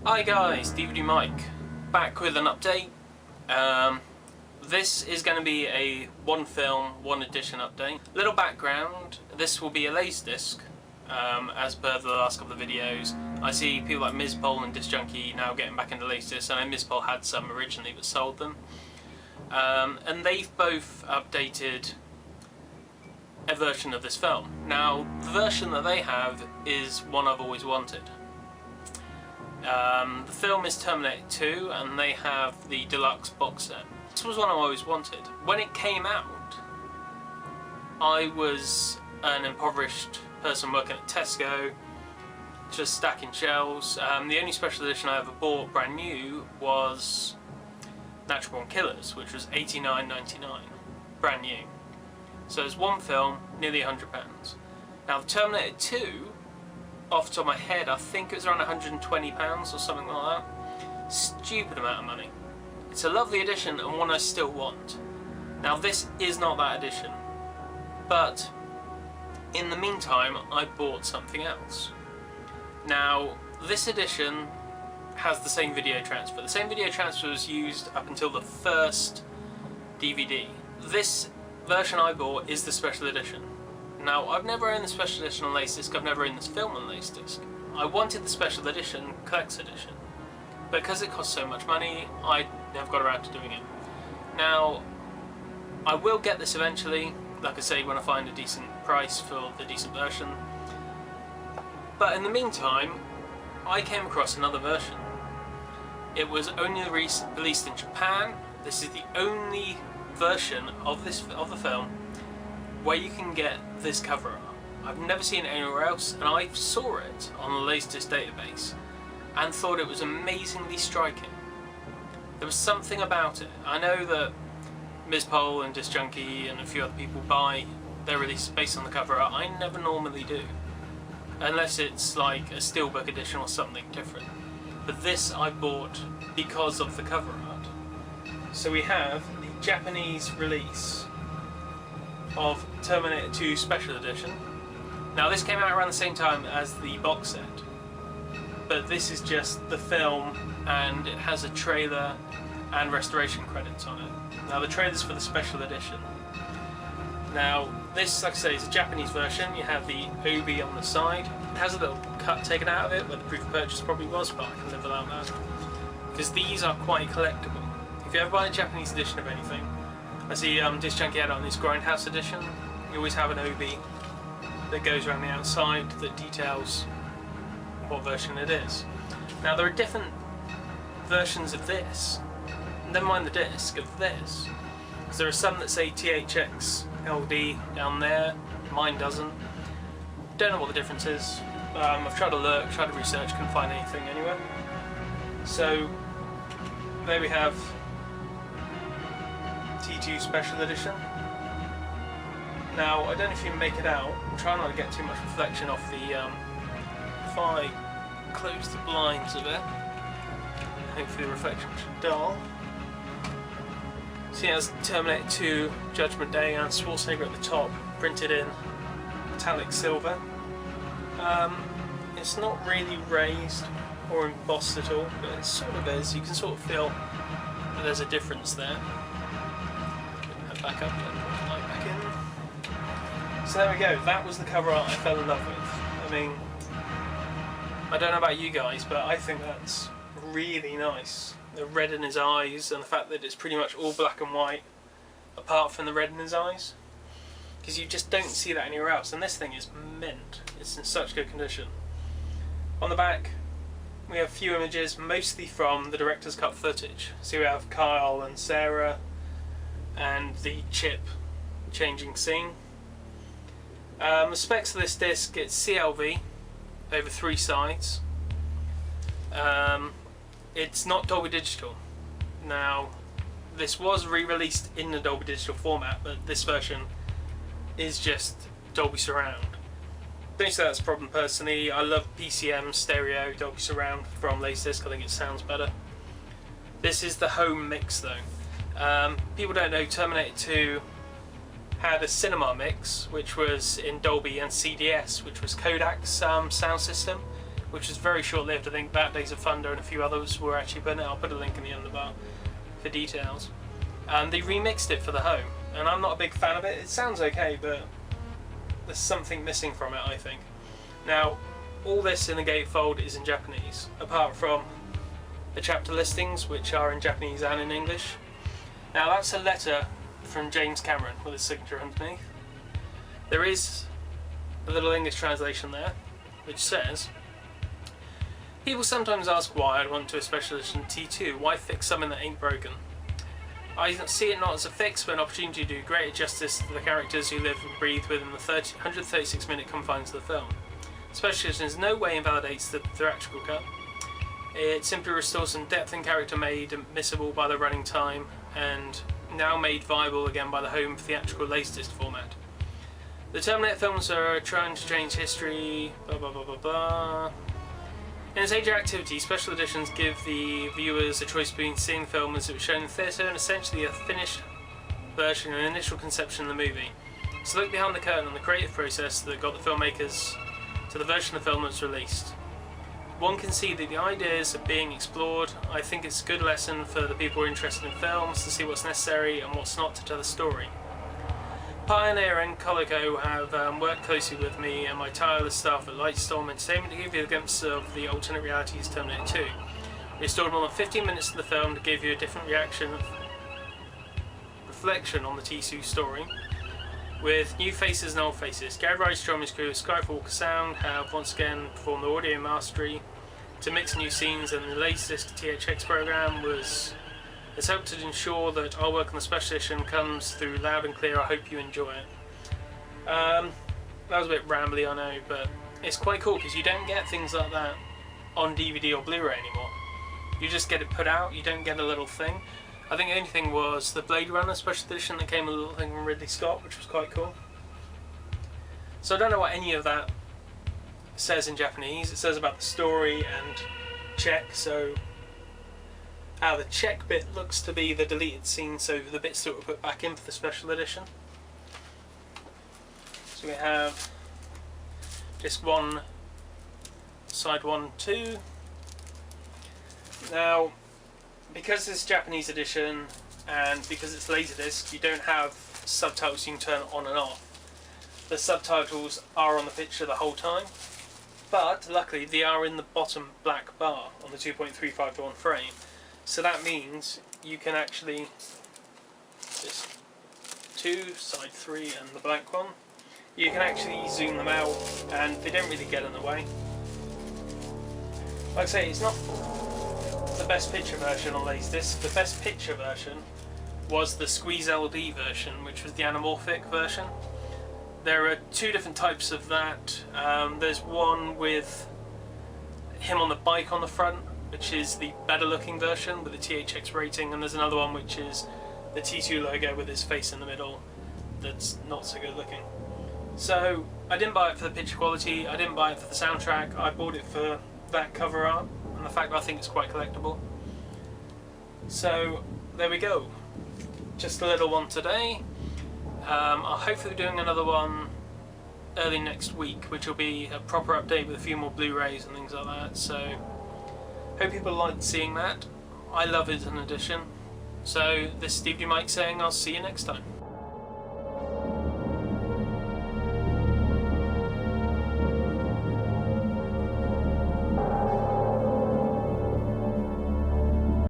Hi guys, DVD Mike, back with an update. This is going to be a one film, one edition update. Little background, this will be a Laserdisc, as per the last couple of videos. I see people like Ms. Pole and Disc Junkie now getting back into Laserdisc. I know Ms. Pole had some originally but sold them. And they've both updated a version of this film. Now, the version that they have is one I've always wanted. The film is Terminator 2 and they have the deluxe box set. This was one I always wanted. When it came out, I was an impoverished person working at Tesco, just stacking shelves. The only special edition I ever bought brand new was Natural Born Killers, which was $89.99, brand new. So it's one film, nearly £100. Now the Terminator 2, off the top of my head, I think it was around £120 or something like that. Stupid amount of money. It's a lovely edition and one I still want. Now this is not that edition, but in the meantime I bought something else. Now this edition has the same video transfer. The same video transfer was used up until the first DVD. This version I bought is the special edition. Now, I've never owned the special edition on Laserdisc, I've never owned this film on Laserdisc. I wanted the special edition, collector's edition. Because it cost so much money, I never got around to doing it. Now, I will get this eventually, like I say, when I find a decent price for the decent version. But in the meantime, I came across another version. It was only released in Japan. This is the only version of the film where you can get this cover art. I've never seen it anywhere else, and I saw it on the Laserdisc database and thought it was amazingly striking. There was something about it. I know that Ms. Pole and Disc Junkie and a few other people buy their releases based on the cover art. I never normally do, unless it's like a steelbook edition or something different. But this I bought because of the cover art. So we have the Japanese release of Terminator 2 Special Edition. Now this came out around the same time as the box set, but this is just the film and it has a trailer and restoration credits on it. Now the trailer's for the Special Edition. Now this, like I say, is a Japanese version. You have the OB on the side. It has a little cut taken out of it where the proof of purchase probably was, but I can live without that. Because these are quite collectible. If you ever buy a Japanese edition of anything, I see Disc Junkie had it on this Grindhouse edition. You always have an OB that goes around the outside that details what version it is. Now there are different versions of this, never mind the disc, of this. Because there are some that say THX LD down there, mine doesn't. Don't know what the difference is. I've tried to look, tried to research, couldn't find anything anywhere. So there we have T2 Special Edition. Now, I don't know if you can make it out. I'm trying not to get too much reflection off the, if I close the blinds a bit, hopefully the reflection should dull. See, it has Terminator 2, Judgment Day and Schwarzenegger at the top, printed in metallic silver. It's not really raised or embossed at all, but it sort of is. You can sort of feel that there's a difference there. Back up and put the light back in. So there we go, that was the cover art I fell in love with. I mean, I don't know about you guys, but I think that's really nice. The red in his eyes and the fact that it's pretty much all black and white apart from the red in his eyes. Because you just don't see that anywhere else, and this thing is mint. It's in such good condition. On the back we have a few images, mostly from the director's cut footage. So we have Kyle and Sarah and the chip changing scene. The specs of this disc, it's CLV over 3 sides. It's not Dolby Digital. Now this was re-released in the Dolby Digital format, but this version is just Dolby Surround. Don't say that's a problem personally. I love PCM stereo Dolby Surround from Laserdisc. I think it sounds better. This is the home mix though. People don't know Terminator 2 had a cinema mix, which was in Dolby, and CDS, which was Kodak's sound system, which is very short-lived. I think that Days of Thunder and a few others were actually put in it. I'll put a link in the underbar for details. And they remixed it for the home, and I'm not a big fan of it. It sounds okay, but there's something missing from it, I think. Now, all this in the gatefold is in Japanese, apart from the chapter listings, which are in Japanese and in English. Now, that's a letter from James Cameron with his signature underneath. There is a little English translation there, which says, "People sometimes ask why I'd want to a special edition T2. Why fix something that ain't broken? I see it not as a fix, but an opportunity to do greater justice to the characters who live and breathe within the 136-minute confines of the film. Special edition in no way invalidates the theatrical cut. It simply restores some depth and character made missable by the running time, and now made viable again by the home theatrical Laserdisc format. The Terminator films are trying to change history, blah blah blah blah blah. In its age of activity, special editions give the viewers a choice between seeing the film as it was shown in theatre and essentially a finished version and initial conception of the movie. So look behind the curtain on the creative process that got the filmmakers to the version of the film that was released. One can see that the ideas are being explored. I think it's a good lesson for the people who are interested in films to see what's necessary and what's not to tell the story. Pioneer and Colico have worked closely with me and my tireless staff at Lightstorm Entertainment to give you a glimpse of the alternate realities of Terminator 2. We restored more than 15 minutes of the film to give you a different reflection on the T2 story, with new faces and old faces. Gary Rydstrom and his crew of Skyfall Sound have once again performed the audio mastery to mix new scenes, and the Laserdisc THX program has helped to ensure that our work on the special edition comes through loud and clear. I hope you enjoy it. That was a bit rambly, I know, but it's quite cool because you don't get things like that on DVD or Blu-ray anymore. You just get it put out, you don't get a little thing. I think the only thing was the Blade Runner special edition that came with a little thing from Ridley Scott, which was quite cool. So I don't know what any of that says in Japanese. It says about the story and Czech, so the Czech bit looks to be the deleted scene, so the bits that were put back in for the special edition. So we have disc 1, side 1, 2. Now, because it's Japanese edition and because it's Laserdisc, you don't have subtitles you can turn on and off. The subtitles are on the picture the whole time, but luckily they are in the bottom black bar on the 2.35 to 1 frame. So that means you can actually, this 2, side 3 and the blank one, you can actually zoom them out and they don't really get in the way. Like I say, it's not the best picture version on Laserdisc. The best picture version was the Squeeze LD version, which was the anamorphic version. There are two different types of that. There's one with him on the bike on the front, which is the better looking version with the THX rating, and there's another one which is the T2 logo with his face in the middle that's not so good looking. So I didn't buy it for the picture quality, I didn't buy it for the soundtrack, I bought it for that cover art and the fact that I think it's quite collectible. So there we go, just a little one today. I'll hopefully be doing another one early next week, which will be a proper update with a few more Blu-rays and things like that, so hope people liked seeing that. I love it as an addition. So this is Steve D. Mike saying I'll see you next time.